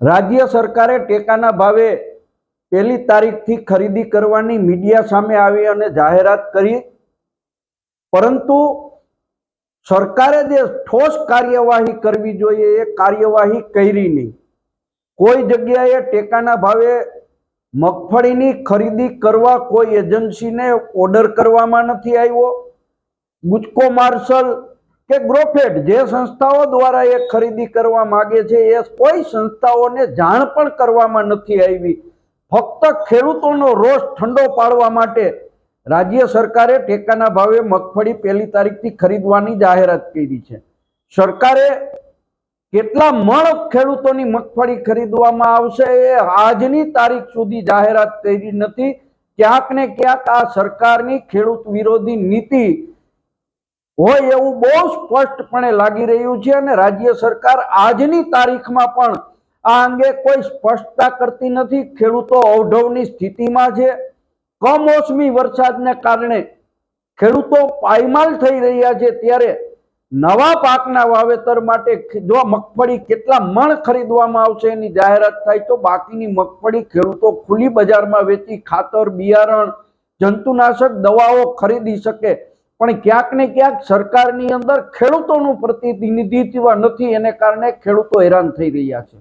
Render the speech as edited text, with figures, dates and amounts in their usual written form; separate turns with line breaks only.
રાજ્ય સરકારે ટેકાના ભાવે 1લી તારીખથી ખરીદી કરવાની મીડિયા સામે આવી અને જાહેરાત કરી, પરંતુ સરકારે જે ઠોસ કાર્યવાહી કરવી જોઈએ એ કાર્યવાહી કરી નહીં। કોઈ જગ્યાએ ટેકાના ભાવે મગફળીની ખરીદી કરવા કોઈ એજન્સીને ઓર્ડર કરવામાં નથી આવ્યો। ગુજકો માર્શલ કે ગ્રોફેડ જે સંસ્થાઓ દ્વારા એ ખરીદી કરવા માંગે છે એ કોઈ સંસ્થાઓને જાણ પણ કરવામાં નથી આવી। ફક્ત ખેડૂતોનો રોષ ઠંડો પાડવા માટે રાજ્ય સરકારે ટેકાના ભાવે મગફળી 1લી તારીખથી ખરીદવાની જાહેરાત કરી છે। સરકારે કેટલા મણ ખેડૂતોની મગફળી ખરીદવામાં આવશે એ આજની તારીખ સુધી જાહેરાત કરી નથી। ક્યાંક ને ક્યાંક આ સરકારની ખેડૂત વિરોધી નીતિ હોય એવું બહુ સ્પષ્ટપણે લાગી રહ્યું છે અને રાજ્ય સરકાર આજની તારીખમાં પણ આ અંગે કોઈ સ્પષ્ટતા કરતી નથી। ખેડૂતો અવઢવની સ્થિતિમાં છે। કમોસમી વરસાદને કારણે ખેડૂતો પાયમાલ થઈ રહ્યા છે, ત્યારે નવા પાકના વાવેતર માટે જો મગફળી કેટલા મણ ખરીદવામાં આવશે એની જાહેરાત થાય તો બાકીની મગફળી ખેડૂતો ખુલ્લી બજારમાં વેચી ખાતર, બિયારણ, જંતુનાશક દવાઓ ખરીદી શકે। પણ ક્યાંક ને ક્યાંક સરકારની અંદર ખેડૂતોનું પ્રતિનિધિત્વ નથી, એને કારણે ખેડૂતો હેરાન થઈ રહ્યા છે।